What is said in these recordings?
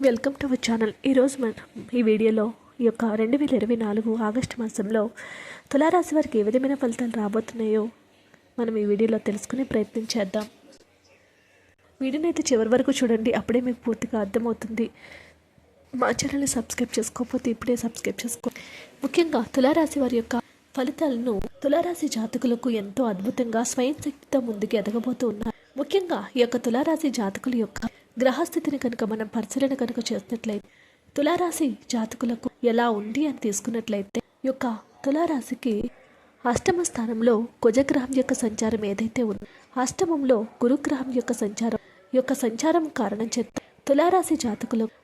Welcome to our channel. ఈరోజు మనం ఈ వీడియోలో ఈ యొక్క 2024 ఆగస్టు మాసంలో తులారాశి వారికి ఏ విధమైన ఫలితాలు రాబోతున్నాయో మనం ఈ వీడియోలో తెలుసుకునే ప్రయత్నం చేద్దాం. వీడియోని అయితే చివరి వరకు చూడండి, అప్పుడే మీకు పూర్తిగా అర్థమవుతుంది. మా ఛానల్ని సబ్స్క్రైబ్ చేసుకోకపోతే ఇప్పుడే సబ్స్క్రైబ్ చేసుకో. ముఖ్యంగా తులారాశి వారి యొక్క ఫలితాలను తులారాశి జాతకులకు ఎంతో అద్భుతంగా స్వయం శక్తితో ముందుకు ఎదగబోతూ ఉన్నారు. ముఖ్యంగా ఈ యొక్క తులారాశి జాతకుల యొక్క గ్రహస్థితిని కనుక మనం పరిశీలన కనుక చేసినట్లయితే తులారాశి జాతకులకు ఎలా ఉంది అని తీసుకున్నట్లయితే ఈ యొక్క తులారాశికి అష్టమ స్థానంలో కుజగ్రహం యొక్క సంచారం ఏదైతే ఉందో, అష్టమంలో గురుగ్రహం యొక్క సంచారం కారణం చేత తులారాశి జాతకులకు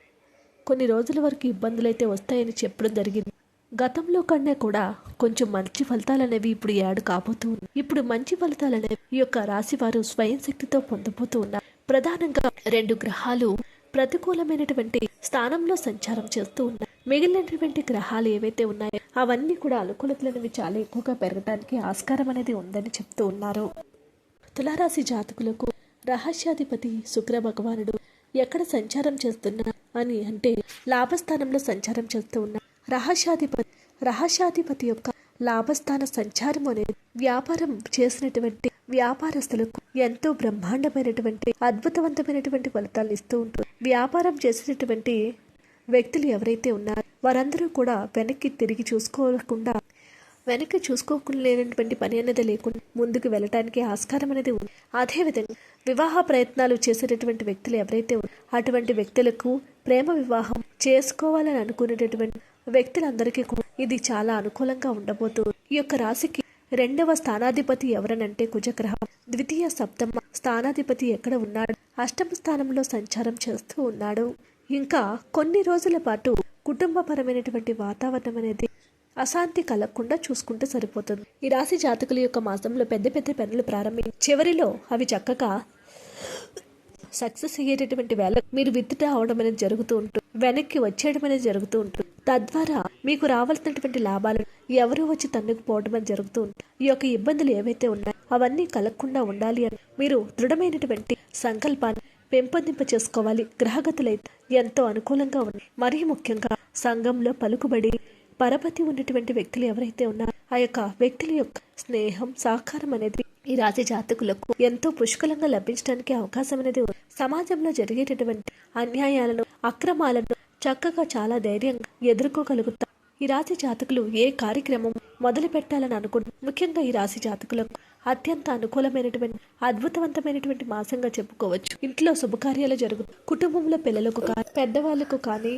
కొన్ని రోజుల వరకు ఇబ్బందులు అయితే వస్తాయని చెప్పడం జరిగింది. గతంలో కన్నా కూడా కొంచెం మంచి ఫలితాలు అనేవి ఇప్పుడు యాడ్ కాబోతూ ఉన్నాయి. ఇప్పుడు మంచి ఫలితాలు అనేవి ఈ యొక్క రాశి వారు స్వయం శక్తితో పొందబోతూ ఉన్నారు. ప్రధానంగా 2 గ్రహాలు ప్రతికూలమైనటువంటి స్థానంలో సంచారం చేస్తూ ఉన్నాయి. మిగిలినటువంటి గ్రహాలు ఏవైతే ఉన్నాయో అవన్నీ కూడా అనుకూలతలనేవి చాలా ఎక్కువగా పెరగడానికి ఆస్కారం అనేది ఉందని చెప్తూ ఉన్నారు. తులారాశి జాతకులకు రహస్యాధిపతి శుక్ర భగవానుడు ఎక్కడ సంచారం చేస్తున్నా అని అంటే లాభస్థానంలో సంచారం చేస్తూ ఉన్నారు. రహస్యాధిపతి యొక్క లాభస్థాన సంచారం అనేది వ్యాపారం చేసినటువంటి వ్యాపారస్తులకు ఎంతో బ్రహ్మాండమైనటువంటి అద్భుతవంతమైనటువంటి ఫలితాలు ఇస్తూ ఉంటుంది. వ్యాపారం చేసినటువంటి వ్యక్తులు ఎవరైతే ఉన్నారో వారందరూ కూడా వెనక్కి చూసుకోలేనటువంటి పని అనేది లేకుండా ముందుకు వెళ్ళటానికి ఆస్కారం అనేది ఉంది. అదేవిధంగా వివాహ ప్రయత్నాలు చేసేటటువంటి వ్యక్తులు ఎవరైతే ఉన్నారో అటువంటి వ్యక్తులకు ప్రేమ వివాహం చేసుకోవాలని అనుకునేటటువంటి వ్యక్తులందరికీ కూడా ఇది చాలా అనుకూలంగా ఉండబోతుంది. ఈ యొక్క రాశికి 2వ స్థానాధిపతి ఎవరనంటే కుజగ్రహం. ద్వితీయ సప్తమ స్థానాధిపతి ఎక్కడ ఉన్నాడు? అష్టమ స్థానంలో సంచారం చేస్తూ ఉన్నాడు. ఇంకా కొన్ని రోజుల పాటు కుటుంబపరమైనటువంటి వాతావరణం అనేది అశాంతి కలగకుండా చూసుకుంటే సరిపోతుంది. ఈ రాశి జాతకుల యొక్క మాసంలో పెద్ద పెద్ద పనులు ప్రారంభించి చివరిలో అవి చక్కగా సక్సెస్ అయ్యేటటువంటి వేళ మీరు విత్డ్రా అవడం అనేది జరుగుతూ ఉంటుంది, వెనక్కి వచ్చేయడం అనేది జరుగుతూ ఉంటుంది. తద్వారా మీకు రావాల్సినటువంటి లాభాలను ఎవరు వచ్చి తన్నుకుపోవడం అనేది జరుగుతూ ఉంటుంది. ఈ యొక్క ఇబ్బందులు ఏవైతే ఉన్నాయో అవన్నీ కలగకుండా ఉండాలి అని మీరు దృఢమైనటువంటి సంకల్పాన్ని పెంపొందింప చేసుకోవాలి. గ్రహగతులైతే ఎంతో అనుకూలంగా ఉన్నాయి. మరీ ముఖ్యంగా సంఘంలో పలుకుబడి పరపతి ఉన్నటువంటి వ్యక్తులు ఎవరైతే ఉన్నారో ఆ యొక్క వ్యక్తుల యొక్క స్నేహం సహకారం అనేది ఈ రాశి జాతకులకు ఎంతో పుష్కలంగా లభించడానికి అవకాశం అనేది ఉంది. సమాజంలో జరిగేటటువంటి అన్యాయాలను అక్రమాలను చక్కగా చాలా ధైర్యంగా ఎదుర్కోగలుగుతారు. ఈ రాశి జాతకులు ఏ కార్యక్రమం మొదలు పెట్టాలని అనుకుంటారు. ముఖ్యంగా ఈ రాశి జాతకులకు అత్యంత అనుకూలమైనటువంటి అద్భుతవంతమైనటువంటి మాసంగా చెప్పుకోవచ్చు. ఇంట్లో శుభకార్యాలు జరుగుతాయి. కుటుంబంలో పిల్లలకు కానీ పెద్దవాళ్లకు కానీ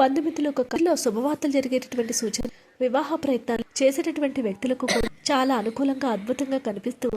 బంధుమిత్రులకు కానీ శుభవార్తలు జరిగేటటువంటి సూచన. వివాహ ప్రయత్నాలు చేసేటటువంటి వ్యక్తులకు కూడా చాలా అనుకూలంగా అద్భుతంగా కనిపిస్తూ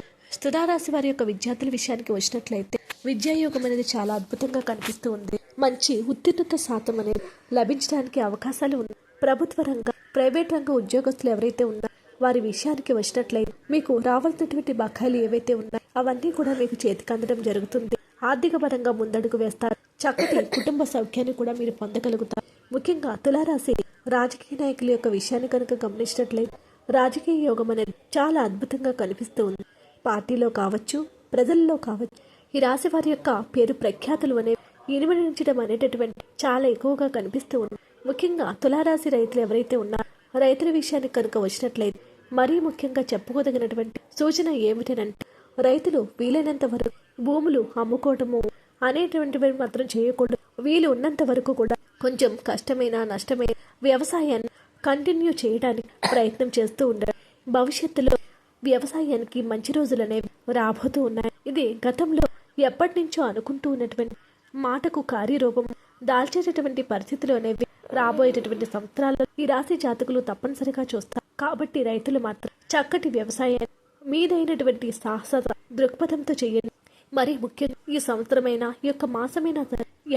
తులారాశి వారి యొక్క విద్యార్థుల విషయానికి వచ్చినట్లయితే విద్యాయోగం అనేది చాలా అద్భుతంగా కనిపిస్తూ ఉంది. మంచి ఉత్తీర్ణత శాతం అనేది లభించడానికి అవకాశాలు ఉన్నాయి. ప్రభుత్వ రంగ ప్రైవేట్ రంగ ఉద్యోగస్తులు ఎవరైతే ఉన్నారో వారి విషయానికి వచ్చినట్లయితే మీకు రావాల్సినటువంటి బకాయిలు ఏవైతే ఉన్నాయో అవన్నీ కూడా మీకు చేతికి అందడం జరుగుతుంది. ఆర్థిక పరంగా ముందడుగు వేస్తారు. చక్కటి కుటుంబ సౌఖ్యాన్ని కూడా మీరు పొందగలుగుతారు. ముఖ్యంగా తులారాశి రాజకీయ నాయకుల యొక్క విషయాన్ని కనుక గమనించినట్లయితే రాజకీయ యోగం అనేది చాలా అద్భుతంగా కనిపిస్తూ ఉంది. పార్టీలో కావచ్చు, ప్రజల్లో కావచ్చు, ఈ రాశి వారి యొక్క పేరు ప్రఖ్యాతులు అనేవి ఇనుమడించడం అనేటటువంటి చాలా ఎక్కువగా కనిపిస్తూ ఉంది. ముఖ్యంగా తులారాశి రైతులు ఎవరైతే ఉన్నారో రైతుల విషయానికి కనుక వచ్చినట్లయితే మరీ ముఖ్యంగా చెప్పుకోదగినటువంటి సూచన ఏమిటనంటే రైతులు వీలైనంత వరకు భూములు అమ్ముకోవటము అనేటువంటివి మాత్రం చేయకూడదు. వీలు ఉన్నంత వరకు కూడా కొంచెం కష్టమైన నష్టమైన వ్యవసాయాన్ని కంటిన్యూ చేయడానికి ప్రయత్నం చేస్తూ ఉండాలి. భవిష్యత్తులో వ్యవసాయానికి మంచి రోజులు అనేవి రాబోతూ ఉన్నాయి. ఇది గతంలో ఎప్పటి నుంచో అనుకుంటూ ఉన్నటువంటి మాటకు కార్యరూపం దాల్చేటటువంటి పరిస్థితులు అనేవి రాబోయేటటువంటి సంవత్సరాల్లో ఈ రాశి జాతకులు తప్పనిసరిగా చూస్తారు. కాబట్టి రైతులు మాత్రం చక్కటి వ్యవసాయాన్ని మీదైనటువంటి సాహస దృక్పథంతో చేయండి. మరి ముఖ్యంగా ఈ సంవత్సరమైన ఈ యొక్క మాసమైన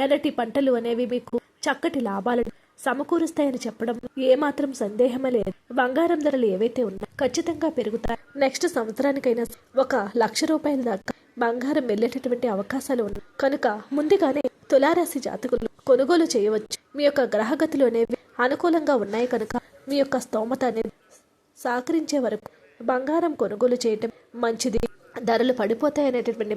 ఎలాంటి పంటలు అనేవి మీకు చక్కటి లాభాలను సమకూరుస్తాయని చెప్పడం ఏమాత్రం సందేహమే లేదు. బంగారం ధరలు ఏవైతే ఉన్నాయో ఖచ్చితంగా పెరుగుతాయి. నెక్స్ట్ సంవత్సరానికైనా 1,00,000 రూపాయల దాకా బంగారం వెళ్ళేటటువంటి అవకాశాలు ఉన్నాయి. కనుక ముందుగానే తులారాశి జాతకులు కొనుగోలు చేయవచ్చు. మీ యొక్క గ్రహగతులు అనేవి అనుకూలంగా ఉన్నాయి కనుక మీ యొక్క స్తోమత అనేది సహకరించే వరకు బంగారం కొనుగోలు చేయటం మంచిది. ధరలు పడిపోతాయనేటటువంటి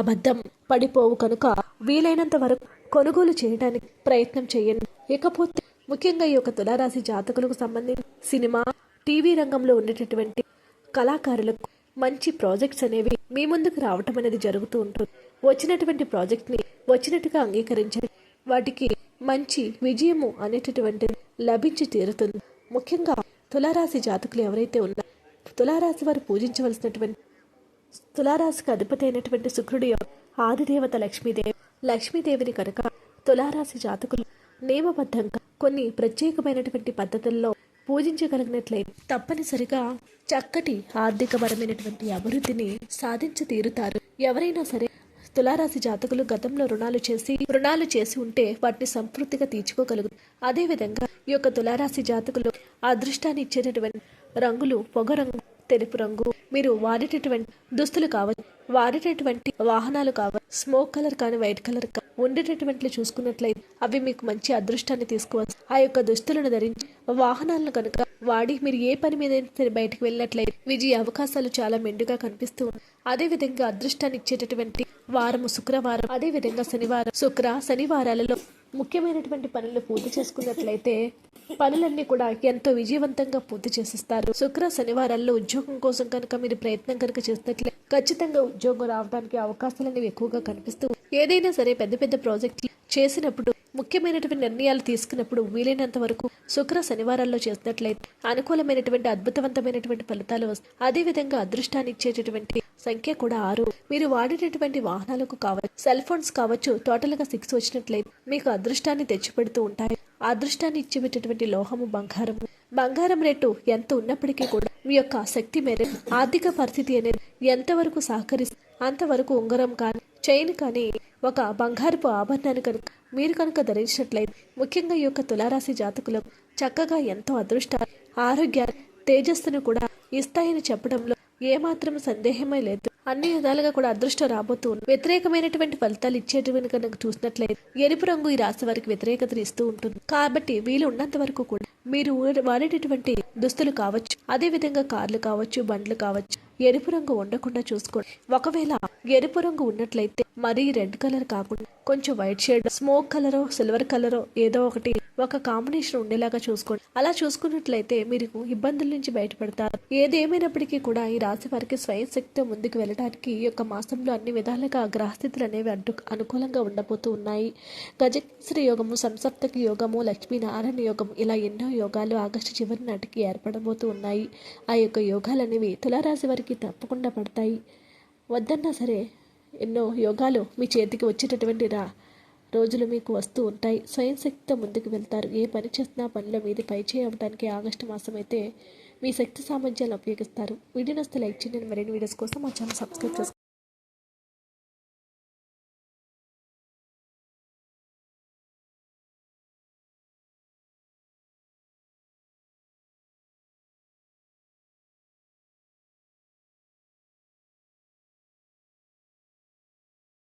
అబద్ధం పడిపోవు కనుక వీలైనంత వరకు కొనుగోలు చేయడానికి ప్రయత్నం చేయండి. ఇకపోతే ముఖ్యంగా ఈ యొక్క తులారాశి జాతకులకు సంబంధించి సినిమా, టీవీ రంగంలో ఉండేటటువంటి కళాకారులకు మంచి ప్రాజెక్ట్స్ అనేవి మీ ముందుకు రావటం అనేది జరుగుతూ ఉంటుంది. వచ్చినటువంటి ప్రాజెక్ట్ని వచ్చినట్టుగా అంగీకరించండి. వాటికి మంచి విజయము అనేటటువంటిది లభించి తీరుతుంది. ముఖ్యంగా తులారాశి జాతకులు ఎవరైతే ఉన్నారో తులారాశి వారు పూజించవలసినటువంటి తులారాశికి అధిపతి అయినటువంటి శుక్రుడి ఆదిదేవత లక్ష్మీదేవిని కనుక తులారాశి జాతకులు నియమబద్ధంగా కొన్ని ప్రత్యేకమైనటువంటి పద్ధతుల్లో పూజించగలిగినట్లయితే తప్పనిసరిగా చక్కటి ఆర్థికపరమైనటువంటి అభివృద్ధిని సాధించి తీరుతారు. ఎవరైనా సరే తులారాశి జాతకులు గతంలో రుణాలు చేసి ఉంటే వాటిని సంతృప్తిగా తీర్చుకోగలుగుతారు. అదేవిధంగా ఈ యొక్క తులారాశి జాతకులు అదృష్టాన్ని ఇచ్చేటటువంటి రంగులు పొగ రంగు, తెలుపు రంగు, మీరు వాడేటటువంటి దుస్తులు కావచ్చు, వాడేటటువంటి వాహనాలు కావచ్చు, స్మోక్ కలర్ కానీ వైట్ కలర్ కానీ ఉండేటటువంటి చూసుకున్నట్లయితే అవి మీకు మంచి అదృష్టాన్ని తీసుకువచ్చు. ఆ యొక్క దుస్తులను ధరించి వాహనాలను కనుక వాడి మీరు ఏ పని మీద బయటకు వెళ్ళినట్లయితే విజయ అవకాశాలు చాలా మెండుగా కనిపిస్తూ ఉన్నాయి. అదేవిధంగా అదృష్టాన్ని ఇచ్చేటటువంటి వారము శుక్రవారం, అదేవిధంగా శనివారాలలో ముఖ్యమైనటువంటి పనులు పూర్తి చేసుకున్నట్లయితే పనులన్నీ కూడా ఎంతో విజయవంతంగా పూర్తి చేసిస్తారు. శనివారాల్లో ఉద్యోగం కోసం కనుక మీరు ప్రయత్నం కనుక చేసినట్లయితే ఖచ్చితంగా ఉద్యోగం రావడానికి అవకాశాలు అనేవి ఎక్కువగా కనిపిస్తూ, ఏదైనా సరే పెద్ద పెద్ద ప్రాజెక్టులు చేసినప్పుడు ముఖ్యమైనటువంటి నిర్ణయాలు తీసుకున్నప్పుడు వీలైనంత వరకు శనివారాల్లో చేసినట్లయితే అనుకూలమైనటువంటి అద్భుతవంతమైనటువంటి ఫలితాలు వస్తాయి. అదేవిధంగా అదృష్టాన్ని ఇచ్చేటటువంటి సంఖ్య కూడా 6. మీరు వాడేటటువంటి వాహనాలకు కావచ్చు, సెల్ ఫోన్స్ కావచ్చు, టోటల్ గా 6 వచ్చినట్లయితే మీకు అదృష్టాన్ని తెచ్చిపెడుతూ ఉంటాయి. అదృష్టాన్ని ఇచ్చిపెట్టేటువంటి లోహము బంగారం రేటు ఎంత ఉన్నప్పటికీ కూడా మీ యొక్క శక్తి మేరకు ఆర్థిక పరిస్థితి అనేది ఎంతవరకు సహకరిస్తుంది అంతవరకు ఉంగరం కానీ చైన్ కానీ ఒక బంగారపు ఆభరణాన్ని మీరు కనుక ధరించినట్లయితే ముఖ్యంగా ఈ యొక్క తులారాశి జాతకులకు చక్కగా ఎంతో అదృష్ట ఆరోగ్య తేజస్సును కూడా ఇస్తాయని చెప్పడంలో ఏమాత్రం సందేహమే లేదు. అన్ని విధాలుగా కూడా అదృష్టం రాబోతూ ఉంది. వ్యతిరేకమైనటువంటి ఫలితాలు ఇచ్చేటువంటి కనుక చూసినట్లయితే ఎరుపు రంగు ఈ రాశి వారికి వ్యతిరేకతను ఇస్తూ ఉంటుంది. కాబట్టి వీలు ఉన్నంత వరకు కూడా మీరు వాడేటటువంటి దుస్తులు కావచ్చు, అదే విధంగా కార్లు కావచ్చు, బండ్లు కావచ్చు, ఎరుపు రంగు ఉండకుండా చూసుకోండి. ఒకవేళ ఎరుపు రంగు ఉన్నట్లయితే మరీ రెడ్ కలర్ కాకుండా కొంచెం వైట్ షేడ్, స్మోక్ కలరో సిల్వర్ కలరో ఏదో ఒక కాంబినేషన్ ఉండేలాగా చూసుకోండి. అలా చూసుకున్నట్లయితే మీరు ఇబ్బందుల నుంచి బయటపడతారు. ఏదేమైనప్పటికీ కూడా ఈ రాశి వారికి స్వయం శక్తితో ముందుకు వెళ్ళడానికి ఈ యొక్క మాసంలో అన్ని విధాలుగా గ్రహస్థితులు అనేవి అనుకూలంగా ఉండబోతూ ఉన్నాయి. గజకేసరి యోగము, సంసప్తకి యోగము, లక్ష్మీనారాయణ యోగము, ఇలా ఎన్నో యోగాలు ఆగస్టు చివరి నాటికి ఏర్పడబోతూ ఉన్నాయి. ఆ యొక్క యోగాలు అనేవి తులారాశి వారికి తప్పకుండా పడతాయి. వద్దన్నా సరే ఎన్నో యోగాలు మీ చేతికి వచ్చేటటువంటి రోజులు మీకు వస్తూ ఉంటాయి. స్వయం శక్తితో ముందుకు వెళ్తారు. ఏ పని చేస్తున్నా పనిలో మీది పై చేయడానికి ఆగస్టు మాసం అయితే మీ శక్తి సామర్థ్యాలను ఉపయోగిస్తారు. వీడియో నచ్చితే లైక్ చేయండి. మరిన్ని వీడియోస్ కోసం మా ఛానల్ సబ్స్క్రైబ్ చేసుకోండి.